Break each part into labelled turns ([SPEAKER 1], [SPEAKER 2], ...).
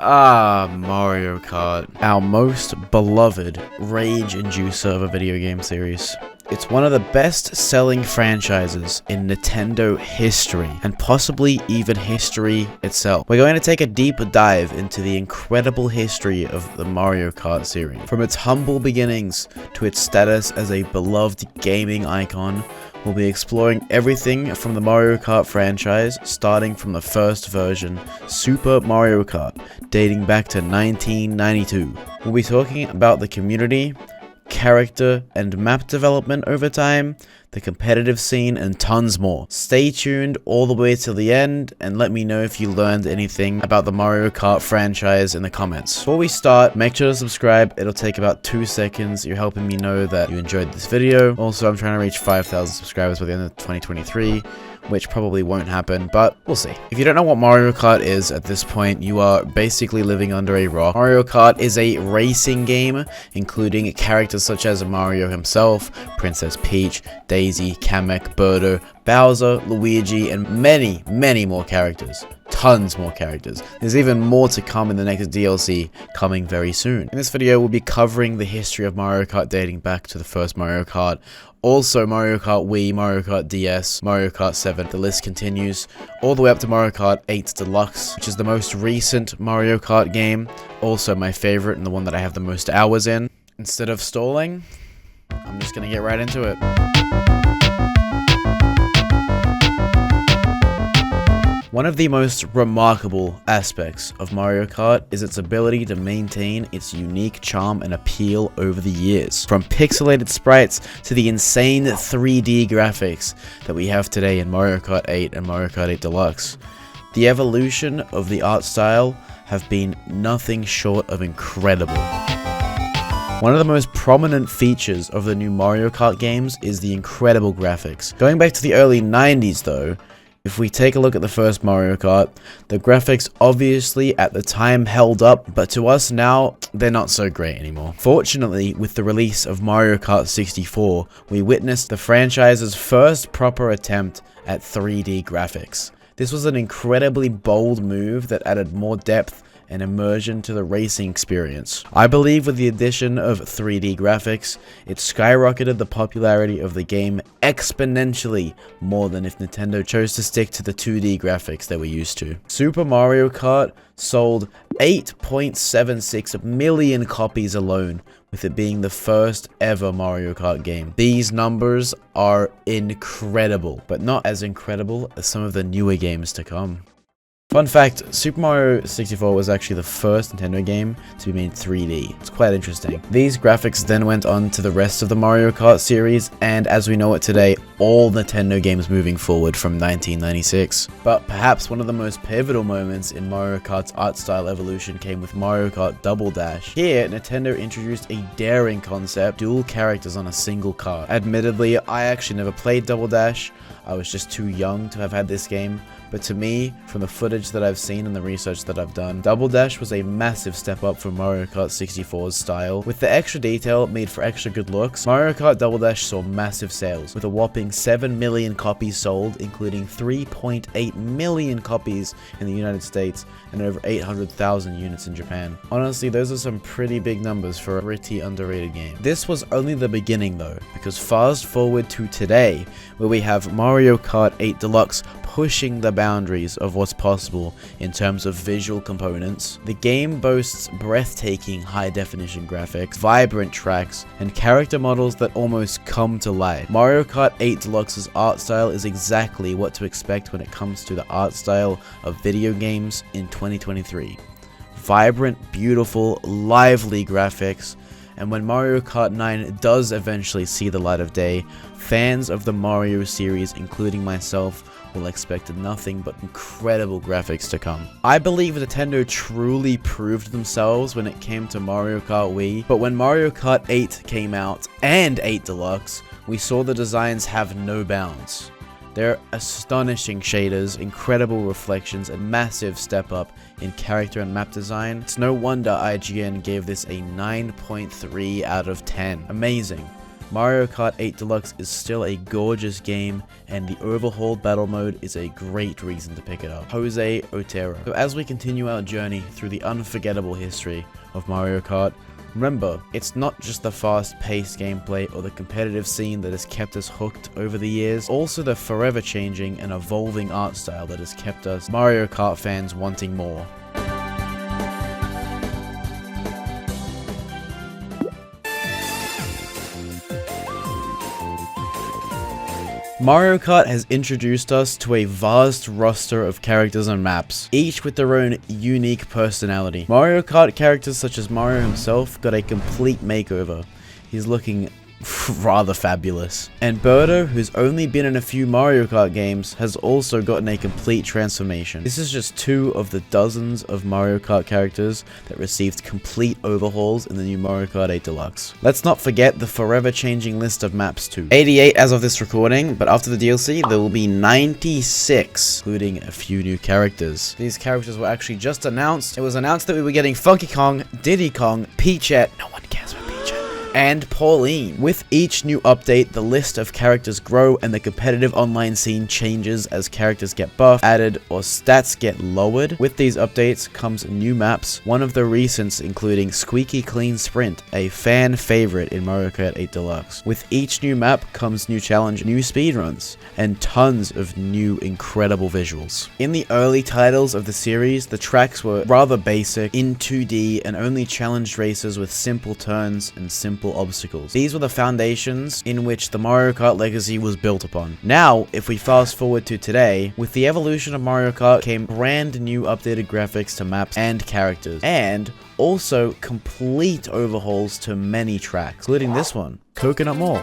[SPEAKER 1] Mario Kart. Our most beloved rage inducer of a video game series. It's one of the best-selling franchises in Nintendo history, and possibly even history itself. We're going to take a deeper dive into the incredible history of the Mario Kart series. From its humble beginnings to its status as a beloved gaming icon, we'll be exploring everything from the Mario Kart franchise, starting from the first version, Super Mario Kart, dating back to 1992. We'll be talking about the community, character and map development over time, the competitive scene, and tons more. Stay tuned all the way till the end and let me know if you learned anything about the Mario Kart franchise in the comments. Before we start, make sure to subscribe. It'll take about 2 seconds. You're helping me know that you enjoyed this video. Also, I'm trying to reach 5,000 subscribers by the end of 2023. Which probably won't happen, but we'll see. If you don't know what Mario Kart is at this point, you are basically living under a rock. Mario Kart is a racing game, including characters such as Mario himself, Princess Peach, Daisy, Kamek, Birdo, Bowser, Luigi, and many, many more characters. Tons more characters. There's even more to come in the next DLC coming very soon. In this video, we'll be covering the history of Mario Kart dating back to the first Mario Kart. Also, Mario Kart Wii, Mario Kart DS, Mario Kart 7, the list continues, all the way up to Mario Kart 8 Deluxe, which is the most recent Mario Kart game, also my favorite and the one that I have the most hours in. Instead of stalling, I'm just gonna get right into it. One of the most remarkable aspects of Mario Kart is its ability to maintain its unique charm and appeal over the years. From pixelated sprites to the insane 3D graphics that we have today in Mario Kart 8 and Mario Kart 8 Deluxe, the evolution of the art style have been nothing short of incredible. One of the most prominent features of the new Mario Kart games is the incredible graphics. Going back to the early 90s though, if we take a look at the first Mario Kart, the graphics obviously at the time held up, but to us now, they're not so great anymore. Fortunately, with the release of Mario Kart 64, we witnessed the franchise's first proper attempt at 3D graphics. This was an incredibly bold move that added more depth and immersion to the racing experience. I believe with the addition of 3D graphics, it skyrocketed the popularity of the game exponentially more than if Nintendo chose to stick to the 2D graphics that we're used to. Super Mario Kart sold 8.76 million copies alone, with it being the first ever Mario Kart game. These numbers are incredible, but not as incredible as some of the newer games to come. Fun fact, Super Mario 64 was actually the first Nintendo game to be made 3D. It's quite interesting. These graphics then went on to the rest of the Mario Kart series, and as we know it today, all Nintendo games moving forward from 1996. But perhaps one of the most pivotal moments in Mario Kart's art style evolution came with Mario Kart Double Dash. Here, Nintendo introduced a daring concept, dual characters on a single card. Admittedly, I actually never played Double Dash. I was just too young to have had this game, but to me, from the footage that I've seen and the research that I've done, Double Dash was a massive step up from Mario Kart 64's style. With the extra detail made for extra good looks, Mario Kart Double Dash saw massive sales, with a whopping 7 million copies sold, including 3.8 million copies in the United States and over 800,000 units in Japan. Honestly, those are some pretty big numbers for a pretty underrated game. This was only the beginning though, because fast forward to today, where we have Mario Kart 8 Deluxe pushing the boundaries of what's possible in terms of visual components. The game boasts breathtaking high-definition graphics, vibrant tracks, and character models that almost come to life. Mario Kart 8 Deluxe's art style is exactly what to expect when it comes to the art style of video games in 2023. Vibrant, beautiful, lively graphics, and when Mario Kart 9 does eventually see the light of day, fans of the Mario series, including myself, will expect nothing but incredible graphics to come. I believe Nintendo truly proved themselves when it came to Mario Kart Wii, but when Mario Kart 8 came out, and 8 Deluxe, we saw the designs have no bounds. Their astonishing shaders, incredible reflections, and massive step up in character and map design. It's no wonder IGN gave this a 9.3 out of 10. Amazing. Mario Kart 8 Deluxe is still a gorgeous game, and the overhauled battle mode is a great reason to pick it up. Jose Otero. So as we continue our journey through the unforgettable history of Mario Kart, remember, it's not just the fast-paced gameplay or the competitive scene that has kept us hooked over the years, also the forever changing and evolving art style that has kept us Mario Kart fans wanting more. Mario Kart has introduced us to a vast roster of characters and maps, each with their own unique personality. Mario Kart characters such as Mario himself got a complete makeover. He's looking rather fabulous. And Birdo, who's only been in a few Mario Kart games, has also gotten a complete transformation. This is just two of the dozens of Mario Kart characters that received complete overhauls in the new Mario Kart 8 Deluxe. Let's not forget the forever changing list of maps too. 88 as of this recording, but after the DLC there will be 96, including a few new characters. These characters were actually just announced. It was announced that we were getting Funky Kong, Diddy Kong, Peachette, no one cares about Peachette, and Pauline. With each new update, the list of characters grow and the competitive online scene changes as characters get buffed, added, or stats get lowered. With these updates comes new maps, one of the recents including Squeaky Clean Sprint, a fan favorite in Mario Kart 8 Deluxe. With each new map comes new challenge, new speedruns, and tons of new incredible visuals. In the early titles of the series, the tracks were rather basic, in 2D, and only challenged races with simple turns and simple obstacles. These were the foundations in which the Mario Kart legacy was built upon. Now, if we fast forward to today, with the evolution of Mario Kart came brand new updated graphics to maps and characters, and also complete overhauls to many tracks, including this one, Coconut Mall.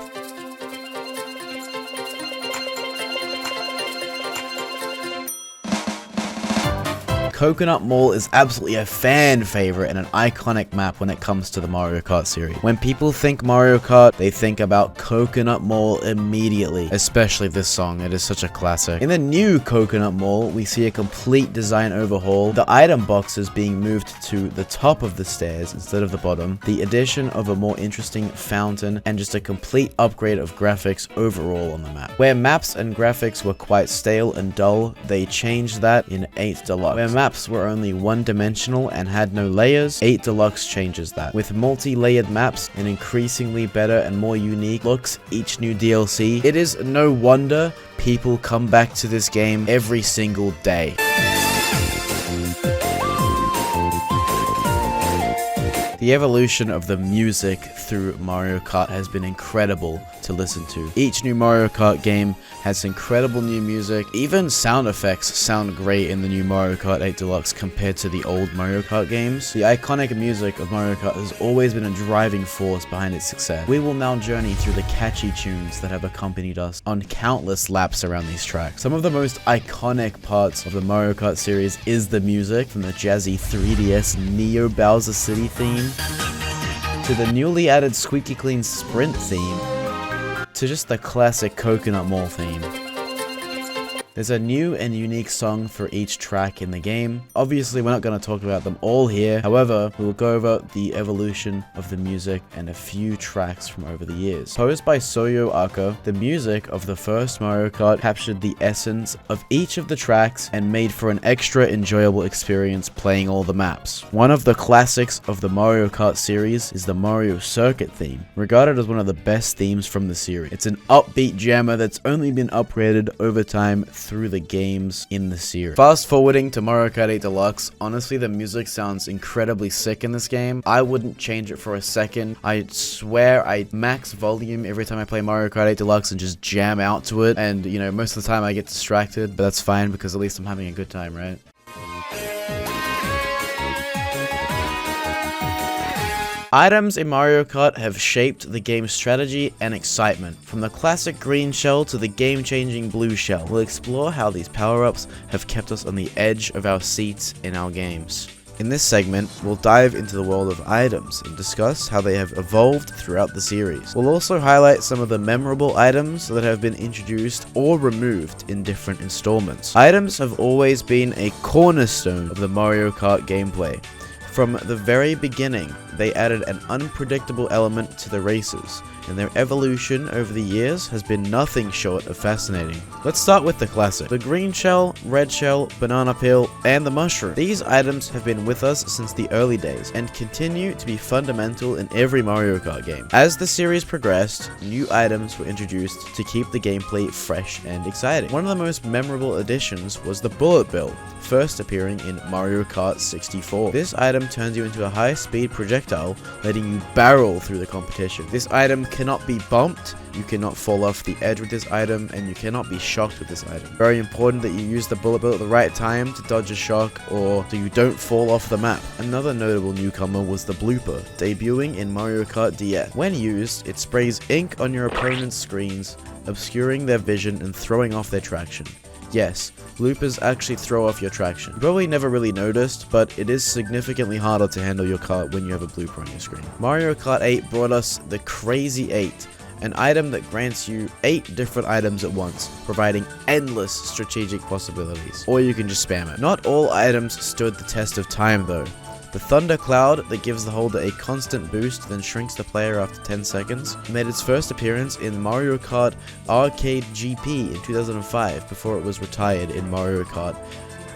[SPEAKER 1] Coconut Mall is absolutely a fan favorite and an iconic map when it comes to the Mario Kart series. When people think Mario Kart, they think about Coconut Mall immediately, especially this song. It is such a classic. In the new Coconut Mall, we see a complete design overhaul, the item boxes being moved to the top of the stairs instead of the bottom, the addition of a more interesting fountain, and just a complete upgrade of graphics overall on the map. Where maps and graphics were quite stale and dull, they changed that in 8 Deluxe. Where maps were only one-dimensional and had no layers, 8 Deluxe changes that. With multi-layered maps and increasingly better and more unique looks each new DLC, it is no wonder people come back to this game every single day. The evolution of the music through Mario Kart has been incredible to listen to. Each new Mario Kart game has incredible new music. Even sound effects sound great in the new Mario Kart 8 Deluxe compared to the old Mario Kart games. The iconic music of Mario Kart has always been a driving force behind its success. We will now journey through the catchy tunes that have accompanied us on countless laps around these tracks. Some of the most iconic parts of the Mario Kart series is the music, from the jazzy 3DS Neo Bowser City theme to the newly added Squeaky Clean Sprint theme, to just the classic Coconut Mall theme. There's a new and unique song for each track in the game. Obviously, we're not going to talk about them all here. However, we will go over the evolution of the music and a few tracks from over the years. Posed by Soyo Aka, the music of the first Mario Kart captured the essence of each of the tracks and made for an extra enjoyable experience playing all the maps. One of the classics of the Mario Kart series is the Mario Circuit theme, regarded as one of the best themes from the series. It's an upbeat jammer that's only been upgraded over time through the games in the series. Fast forwarding to Mario Kart 8 Deluxe, honestly the music sounds incredibly sick in this game. I wouldn't change it for a second. I swear I max volume every time I play Mario Kart 8 Deluxe and just jam out to it, and you know, most of the time I get distracted, but that's fine because at least I'm having a good time, right? Items in Mario Kart have shaped the game's strategy and excitement. From the classic green shell to the game-changing blue shell, we'll explore how these power-ups have kept us on the edge of our seats in our games. In this segment, we'll dive into the world of items and discuss how they have evolved throughout the series. We'll also highlight some of the memorable items that have been introduced or removed in different installments. Items have always been a cornerstone of the Mario Kart gameplay. From the very beginning, they added an unpredictable element to the races, and their evolution over the years has been nothing short of fascinating. Let's start with the classic. The green shell, red shell, banana peel, and the mushroom. These items have been with us since the early days, and continue to be fundamental in every Mario Kart game. As the series progressed, new items were introduced to keep the gameplay fresh and exciting. One of the most memorable additions was the bullet bill, first appearing in Mario Kart 64. This item turns you into a high-speed projectile, letting you barrel through the competition. This item cannot be bumped, you cannot fall off the edge with this item, and you cannot be shocked with this item. Very important that you use the bullet bill at the right time to dodge a shock or so you don't fall off the map. Another notable newcomer was the blooper, debuting in Mario Kart DS. When used, it sprays ink on your opponent's screens, obscuring their vision and throwing off their traction. Yes, bloopers actually throw off your traction. You probably never really noticed, but it is significantly harder to handle your kart when you have a blooper on your screen. Mario Kart 8 brought us the Crazy 8, an item that grants you 8 different items at once, providing endless strategic possibilities. Or you can just spam it. Not all items stood the test of time though. The Thunder Cloud, that gives the holder a constant boost then shrinks the player after 10 seconds, made its first appearance in Mario Kart Arcade GP in 2005 before it was retired in Mario Kart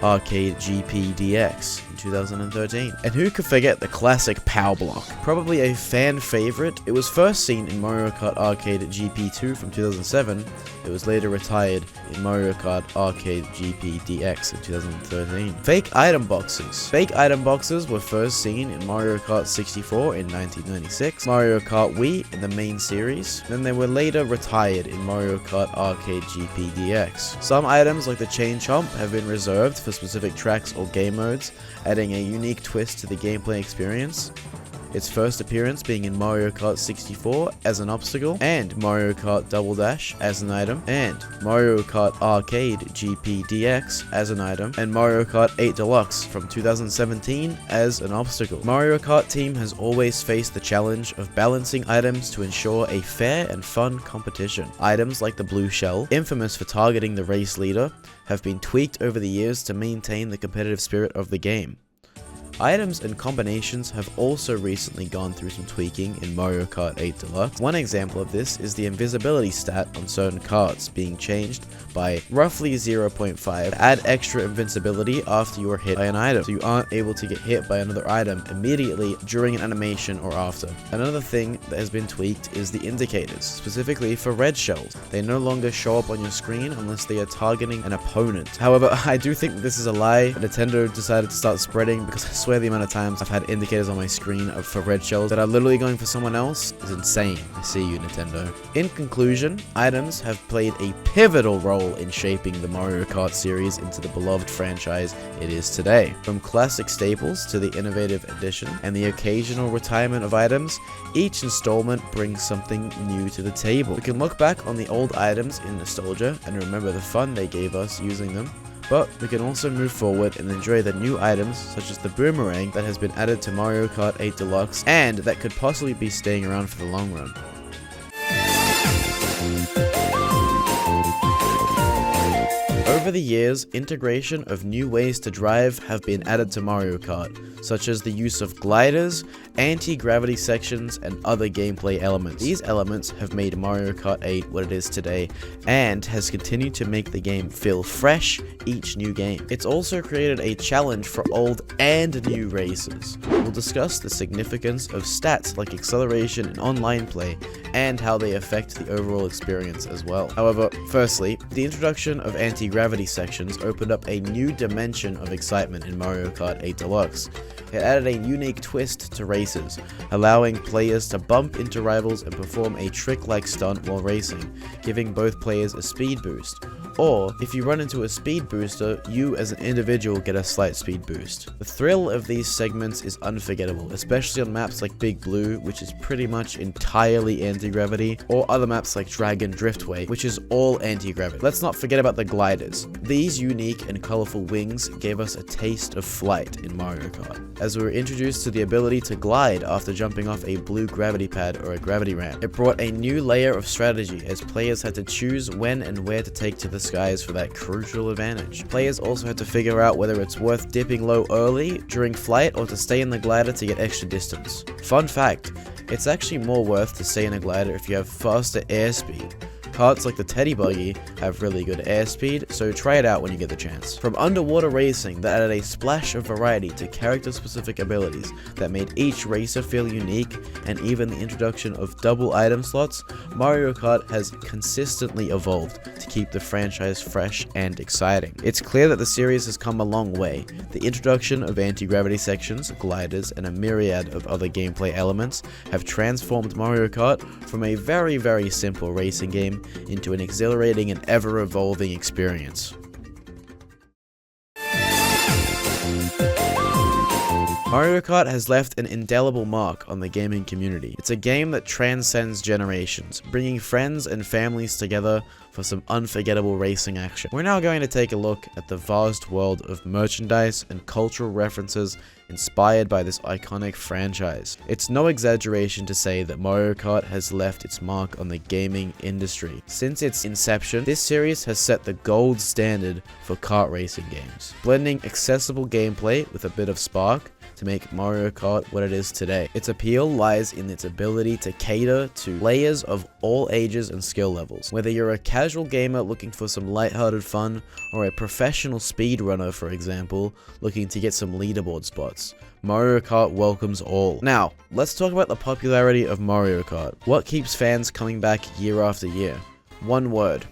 [SPEAKER 1] Arcade GP DX in 2013. And who could forget the classic Power Block? Probably a fan favorite, it was first seen in Mario Kart Arcade GP2 from 2007. It was later retired in Mario Kart Arcade GP DX in 2013. Fake item boxes. Fake item boxes were first seen in Mario Kart 64 in 1996, Mario Kart Wii in the main series, then they were later retired in Mario Kart Arcade GP DX. Some items like the Chain Chomp have been reserved for specific tracks or game modes, adding a unique twist to the gameplay experience. Its first appearance being in Mario Kart 64 as an obstacle, and Mario Kart Double Dash as an item, and Mario Kart Arcade GP DX as an item, and Mario Kart 8 Deluxe from 2017 as an obstacle. Mario Kart team has always faced the challenge of balancing items to ensure a fair and fun competition. Items like the blue shell, infamous for targeting the race leader, have been tweaked over the years to maintain the competitive spirit of the game. Items and combinations have also recently gone through some tweaking in Mario Kart 8 Deluxe. One example of this is the invisibility stat on certain karts being changed by roughly 0.5 to add extra invincibility after you are hit by an item, so you aren't able to get hit by another item immediately during an animation or after. Another thing that has been tweaked is the indicators, specifically for red shells. They no longer show up on your screen unless they are targeting an opponent. However, I do think this is a lie. Nintendo decided to start spreading, because I swear the amount of times I've had indicators on my screen for red shells that are literally going for someone else is insane. I see you, Nintendo. In conclusion, items have played a pivotal role in shaping the Mario Kart series into the beloved franchise it is today. From classic staples to the innovative addition and the occasional retirement of items, each installment brings something new to the table. We can look back on the old items in nostalgia and remember the fun they gave us using them, but we can also move forward and enjoy the new items such as the boomerang that has been added to Mario Kart 8 Deluxe and that could possibly be staying around for the long run. Over the years, integration of new ways to drive have been added to Mario Kart, such as the use of gliders, anti-gravity sections, and other gameplay elements. These elements have made Mario Kart 8 what it is today, and has continued to make the game feel fresh each new game. It's also created a challenge for old and new racers. We'll discuss the significance of stats like acceleration in online play, and how they affect the overall experience as well. However, firstly, the introduction of anti-gravity sections opened up a new dimension of excitement in Mario Kart 8 Deluxe. It added a unique twist to races, allowing players to bump into rivals and perform a trick-like stunt while racing, giving both players a speed boost. Or, if you run into a speed booster, you as an individual get a slight speed boost. The thrill of these segments is unforgettable, especially on maps like Big Blue, which is pretty much entirely anti-gravity, or other maps like Dragon Driftway, which is all anti-gravity. Let's not forget about the gliders. These unique and colorful wings gave us a taste of flight in Mario Kart, as we were introduced to the ability to glide after jumping off a blue gravity pad or a gravity ramp. It brought a new layer of strategy, as players had to choose when and where to take to the skies for that crucial advantage. Players also had to figure out whether it's worth dipping low early during flight or to stay in the glider to get extra distance. Fun fact, It's actually more worth to stay in a glider if you have faster airspeed. Karts like the Teddy Buggy have really good airspeed, so try it out when you get the chance. From underwater racing that added a splash of variety to character-specific abilities that made each racer feel unique, and even the introduction of double item slots, Mario Kart has consistently evolved to keep the franchise fresh and exciting. It's clear that the series has come a long way. The introduction of anti-gravity sections, gliders, and a myriad of other gameplay elements have transformed Mario Kart from a very simple racing game into an exhilarating and ever-evolving experience. Mario Kart has left an indelible mark on the gaming community. It's a game that transcends generations, bringing friends and families together for some unforgettable racing action. We're now going to take a look at the vast world of merchandise and cultural references inspired by this iconic franchise. It's no exaggeration to say that Mario Kart has left its mark on the gaming industry. Since its inception, this series has set the gold standard for kart racing games, blending accessible gameplay with a bit of spark to make Mario Kart what it is today. Its appeal lies in its ability to cater to players of all ages and skill levels. Whether you're a casual gamer looking for some lighthearted fun, or a professional speedrunner, for example, looking to get some leaderboard spots, Mario Kart welcomes all. Now, let's talk about the popularity of Mario Kart. What keeps fans coming back year after year? One word: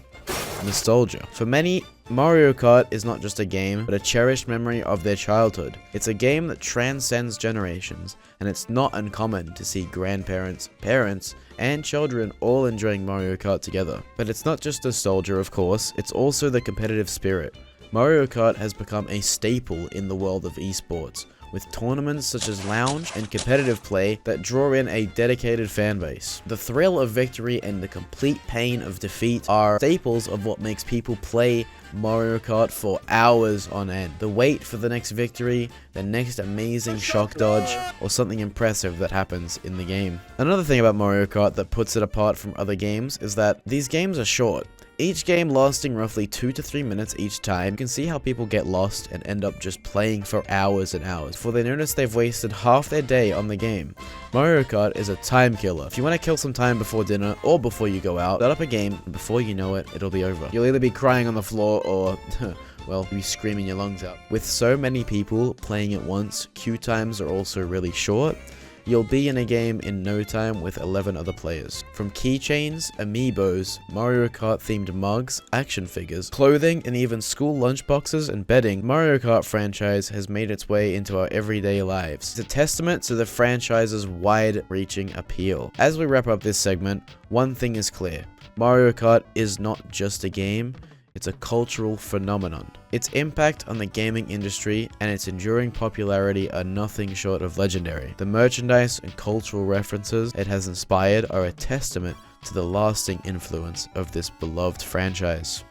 [SPEAKER 1] nostalgia. For many, Mario Kart is not just a game, but a cherished memory of their childhood. It's a game that transcends generations, and it's not uncommon to see grandparents, parents, and children all enjoying Mario Kart together. But it's not just nostalgia, of course, it's also the competitive spirit. Mario Kart has become a staple in the world of esports, with tournaments such as lounge and competitive play that draw in a dedicated fan base. The thrill of victory and the complete pain of defeat are staples of what makes people play Mario Kart for hours on end. The wait for the next victory, the next amazing shock dodge, or something impressive that happens in the game. Another thing about Mario Kart that puts it apart from other games is that these games are short. Each game lasting roughly 2 to 3 minutes each time. You can see how people get lost and end up just playing for hours and hours before they notice they've wasted half their day on the game. Mario Kart is a time killer. If you want to kill some time before dinner or before you go out, start up a game, and before you know it, it'll be over. You'll either be crying on the floor or well, you'll be screaming your lungs out. With so many people playing at once, queue times are also really short. You'll be in a game in no time with 11 other players. From keychains, amiibos, Mario Kart themed mugs, action figures, clothing, and even school lunchboxes and bedding, Mario Kart franchise has made its way into our everyday lives. It's a testament to the franchise's wide-reaching appeal. As we wrap up this segment, one thing is clear: Mario Kart is not just a game, it's a cultural phenomenon. Its impact on the gaming industry and its enduring popularity are nothing short of legendary. The merchandise and cultural references it has inspired are a testament to the lasting influence of this beloved franchise.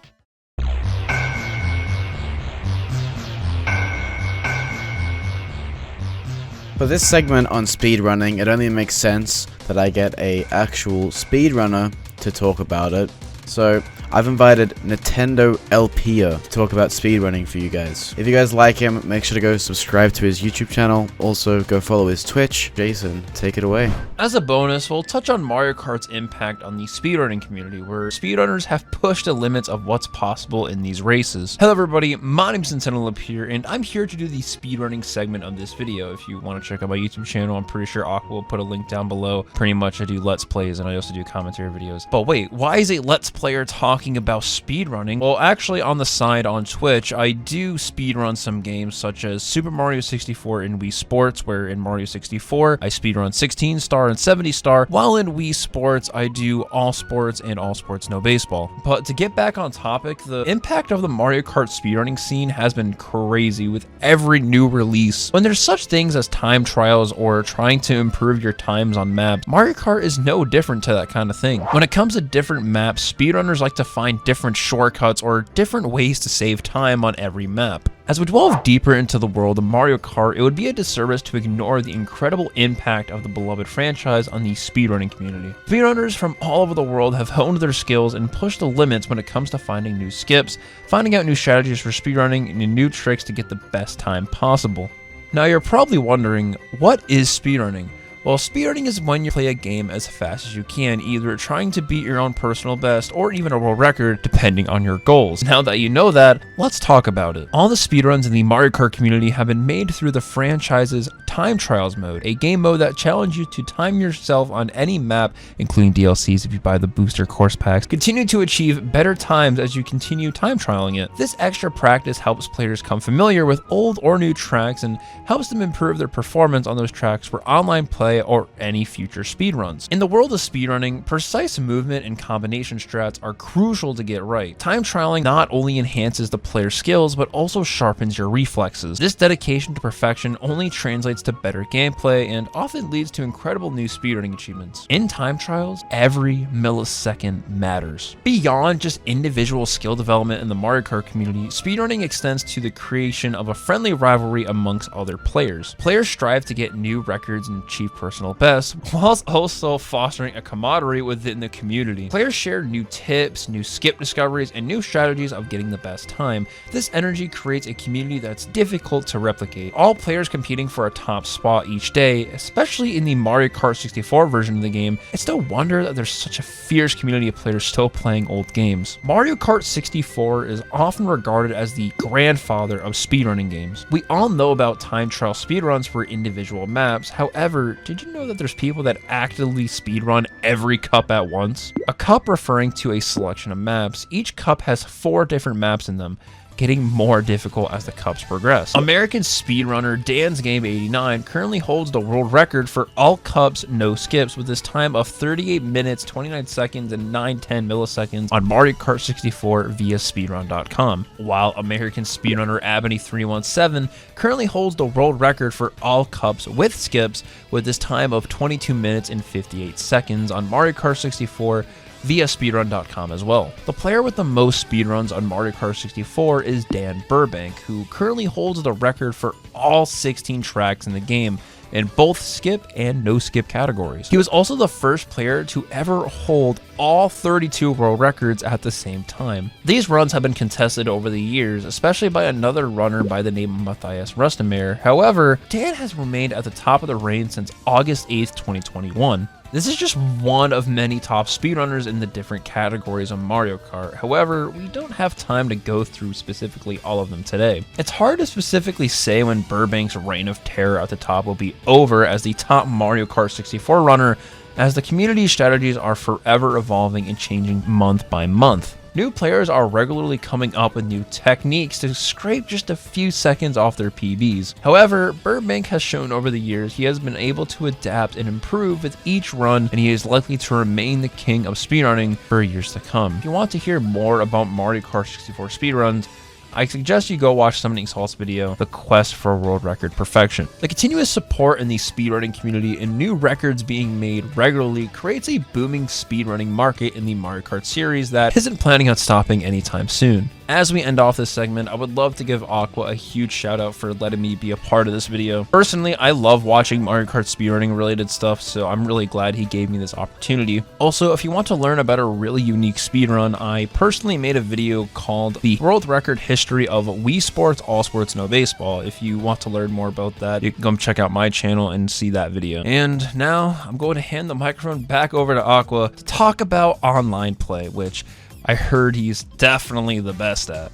[SPEAKER 1] For this segment on speedrunning, it only makes sense that I get an actual speedrunner to talk about it. So I've invited Nintendo Elpia to talk about speedrunning for you guys. If you guys like him, make sure to go subscribe to his YouTube channel. Also, go follow his Twitch. Jason, take it away.
[SPEAKER 2] As a bonus, we'll touch on Mario Kart's impact on the speedrunning community, where speedrunners have pushed the limits of what's possible in these races. Hello everybody, my name's Nintendo Elpia, and I'm here to do the speedrunning segment of this video. If you want to check out my YouTube channel, I'm pretty sure Aqua will put a link down below. Pretty much I do Let's Plays, and I also do commentary videos. But wait, why is a Let's Player talking about speedrunning? Well, actually, on the side on Twitch, I do speedrun some games such as Super Mario 64 in Wii Sports, where in Mario 64 I speedrun 16 star and 70 star, while in Wii Sports I do All Sports and All Sports No Baseball. But to get back on topic, the impact of the Mario Kart speedrunning scene has been crazy with every new release. When there's such things as time trials or trying to improve your times on maps, Mario Kart is no different to that kind of thing. When it comes to different maps, speedrunners like to find different shortcuts or different ways to save time on every map. As we delve deeper into the world of Mario Kart, it would be a disservice to ignore the incredible impact of the beloved franchise on the speedrunning community. Speedrunners from all over the world have honed their skills and pushed the limits when it comes to finding new skips, finding out new strategies for speedrunning, and new tricks to get the best time possible. Now you're probably wondering, what is speedrunning? Well, speedrunning is when you play a game as fast as you can, either trying to beat your own personal best or even a world record, depending on your goals. Now that you know that, let's talk about it. All the speedruns in the Mario Kart community have been made through the franchise's Time Trials mode, a game mode that challenges you to time yourself on any map, including DLCs if you buy the booster course packs. Continue to achieve better times as you continue time trialing it. This extra practice helps players come familiar with old or new tracks and helps them improve their performance on those tracks for online play or any future speedruns. In the world of speedrunning, precise movement and combination strats are crucial to get right. Time trialing not only enhances the player's skills, but also sharpens your reflexes. This dedication to perfection only translates to better gameplay and often leads to incredible new speedrunning achievements. In time trials, every millisecond matters. Beyond just individual skill development in the Mario Kart community, speedrunning extends to the creation of a friendly rivalry amongst other players. Players strive to get new records and achieve personal bests, whilst also fostering a camaraderie within the community. Players share new tips, new skip discoveries, and new strategies of getting the best time. This energy creates a community that's difficult to replicate. All players competing for a top spot each day, especially in the Mario Kart 64 version of the game. It's no wonder that there's such a fierce community of players still playing old games. Mario Kart 64 is often regarded as the grandfather of speedrunning games. We all know about time trial speedruns for individual maps. However, did you know that there's people that actively speedrun every cup at once? A cup referring to a selection of maps. Each cup has 4 different maps in them, getting more difficult as the cups progress. American speedrunner Dan's Game 89 currently holds the world record for all cups no skips with this time of 38 minutes 29 seconds and 9/10 milliseconds on Mario Kart 64 via speedrun.com, while American speedrunner Abney317 currently holds the world record for all cups with skips with this time of 22 minutes and 58 seconds on Mario Kart 64 via speedrun.com as well. The player with the most speedruns on Mario Kart 64 is Dan Burbank, who currently holds the record for all 16 tracks in the game in both skip and no skip categories. He was also the first player to ever hold all 32 world records at the same time. These runs have been contested over the years, especially by another runner by the name of Matthias Rustenmeyer. However, Dan has remained at the top of the range since August 8th, 2021. This is just one of many top speedrunners in the different categories of Mario Kart. However, we don't have time to go through specifically all of them today. It's hard to specifically say when Burbank's reign of terror at the top will be over as the top Mario Kart 64 runner, as the community's strategies are forever evolving and changing month by month. New players are regularly coming up with new techniques to scrape just a few seconds off their PBs. However, Burbank has shown over the years he has been able to adapt and improve with each run, and he is likely to remain the king of speedrunning for years to come. If you want to hear more about Mario Kart 64 speedruns, I suggest you go watch Summoning Salt's video, The Quest for World Record Perfection. The continuous support in the speedrunning community and new records being made regularly creates a booming speedrunning market in the Mario Kart series that isn't planning on stopping anytime soon. As we end off this segment, I would love to give Aqua a huge shout out for letting me be a part of this video. Personally, I love watching Mario Kart speedrunning related stuff, so I'm really glad he gave me this opportunity. Also, if you want to learn about a really unique speedrun, I personally made a video called The World Record History of Wii Sports, All Sports, No Baseball. If you want to learn more about that, you can come check out my channel and see that video. And now I'm going to hand the microphone back over to Aqua to talk about online play, which I heard he's definitely the best at.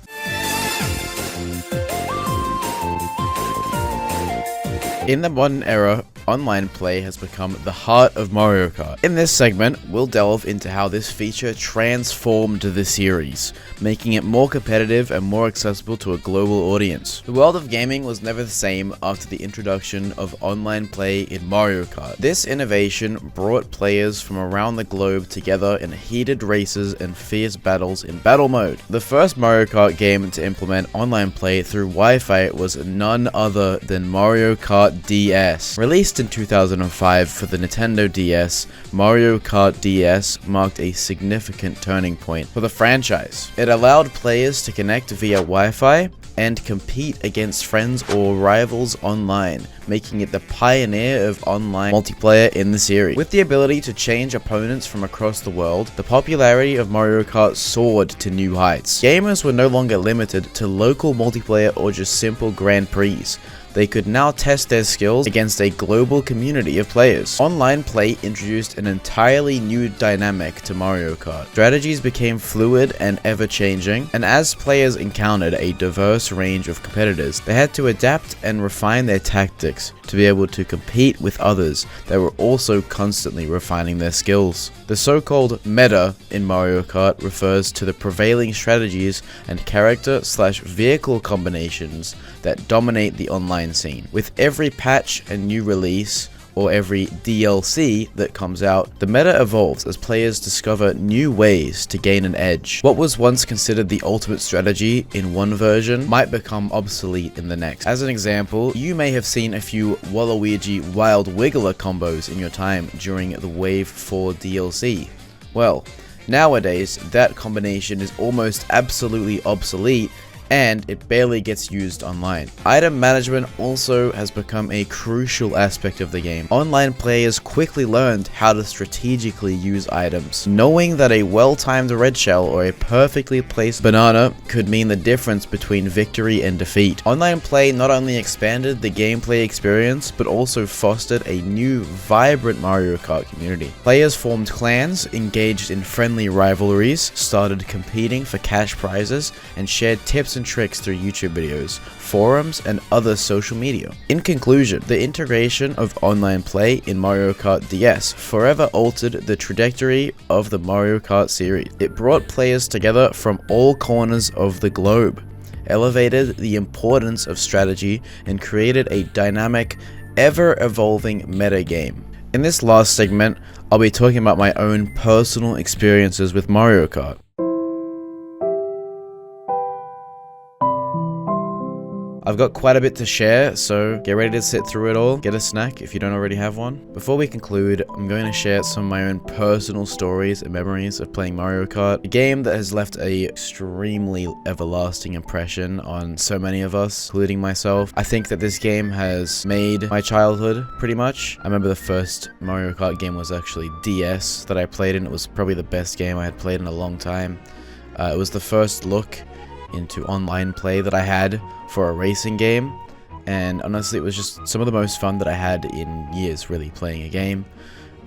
[SPEAKER 1] In the modern era, online play has become the heart of Mario Kart. In this segment, we'll delve into how this feature transformed the series, making it more competitive and more accessible to a global audience. The world of gaming was never the same after the introduction of online play in Mario Kart. This innovation brought players from around the globe together in heated races and fierce battles in battle mode. The first Mario Kart game to implement online play through Wi-Fi was none other than Mario Kart DS. Released in 2005 for the Nintendo DS, Mario Kart DS marked a significant turning point for the franchise. It allowed players to connect via Wi-Fi and compete against friends or rivals online, making it the pioneer of online multiplayer in the series. With the ability to change opponents from across the world, the popularity of Mario Kart soared to new heights. Gamers were no longer limited to local multiplayer or just simple Grand Prix. They could now test their skills against a global community of players. Online play introduced an entirely new dynamic to Mario Kart. Strategies became fluid and ever-changing, and as players encountered a diverse range of competitors, they had to adapt and refine their tactics to be able to compete with others that were also constantly refining their skills. The so-called meta in Mario Kart refers to the prevailing strategies and character/vehicle combinations that dominate the online scene. With every patch and new release, or every DLC that comes out, the meta evolves as players discover new ways to gain an edge. What was once considered the ultimate strategy in one version might become obsolete in the next. As an example, you may have seen a few Waluigi Wild Wiggler combos in your time during the Wave 4 DLC. Well, nowadays, that combination is almost absolutely obsolete, and it barely gets used online. Item management also has become a crucial aspect of the game. Online players quickly learned how to strategically use items. Knowing that a well-timed red shell or a perfectly placed banana could mean the difference between victory and defeat. Online play not only expanded the gameplay experience, but also fostered a new, vibrant Mario Kart community. Players formed clans, engaged in friendly rivalries, started competing for cash prizes, and shared tips and tricks through YouTube videos, forums, and other social media. In conclusion, the integration of online play in Mario Kart DS forever altered the trajectory of the Mario Kart series. It brought players together from all corners of the globe, elevated the importance of strategy, and created a dynamic, ever-evolving metagame. In this last segment, I'll be talking about my own personal experiences with Mario Kart. I've got quite a bit to share, so get ready to sit through it all. Get a snack if you don't already have one. Before we conclude, I'm going to share some of my own personal stories and memories of playing Mario Kart, a game that has left an extremely everlasting impression on so many of us, including myself. I think that this game has made my childhood, pretty much. I remember the first Mario Kart game was actually DS that I played in. It was probably the best game I had played in a long time. It was the first look into online play that I had for a racing game, and honestly it was just some of the most fun that I had in years, really, playing a game.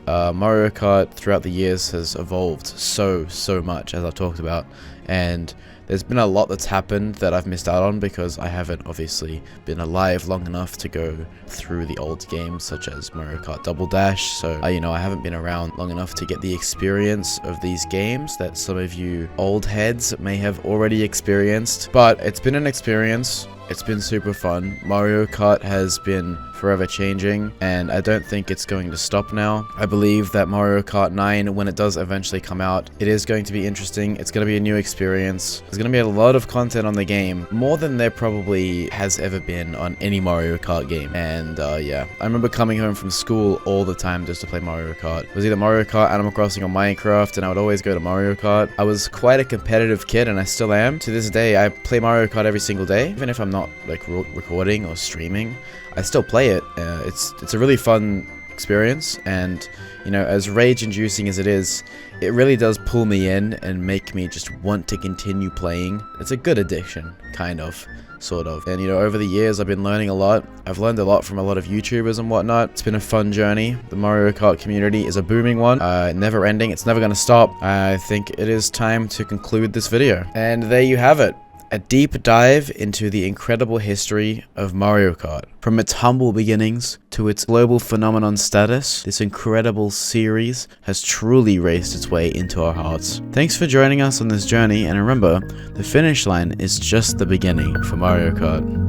[SPEAKER 1] Mario Kart throughout the years has evolved so much, as I've talked about, and there's been a lot that's happened that I've missed out on because I haven't obviously been alive long enough to go through the old games such as Mario Kart Double Dash. So I haven't been around long enough to get the experience of these games that some of you old heads may have already experienced. But it's been an experience. It's been super fun. Mario Kart has been forever changing, and I don't think it's going to stop now. I believe that Mario Kart 9, when it does eventually come out, it is going to be interesting. It's going to be a new experience. There's going to be a lot of content on the game, more than there probably has ever been on any Mario Kart game. And yeah, I remember coming home from school all the time just to play Mario Kart. It was either Mario Kart, Animal Crossing, or Minecraft, and I would always go to Mario Kart. I was quite a competitive kid, and I still am. To this day, I play Mario Kart every single day, even if I'm not like recording or streaming. I still play it. It's a really fun experience, and as rage-inducing as it is, it really does pull me in and make me just want to continue playing. It's a good addiction, kind of, sort of. And over the years I've been learning a lot. I've learned a lot from a lot of YouTubers and whatnot. It's been a fun journey. The Mario Kart community is a booming one, never ending. It's never gonna stop. I think it is time to conclude this video, and there you have it. A deep dive into the incredible history of Mario Kart. From its humble beginnings to its global phenomenon status, this incredible series has truly raced its way into our hearts. Thanks for joining us on this journey, and remember, the finish line is just the beginning for Mario Kart.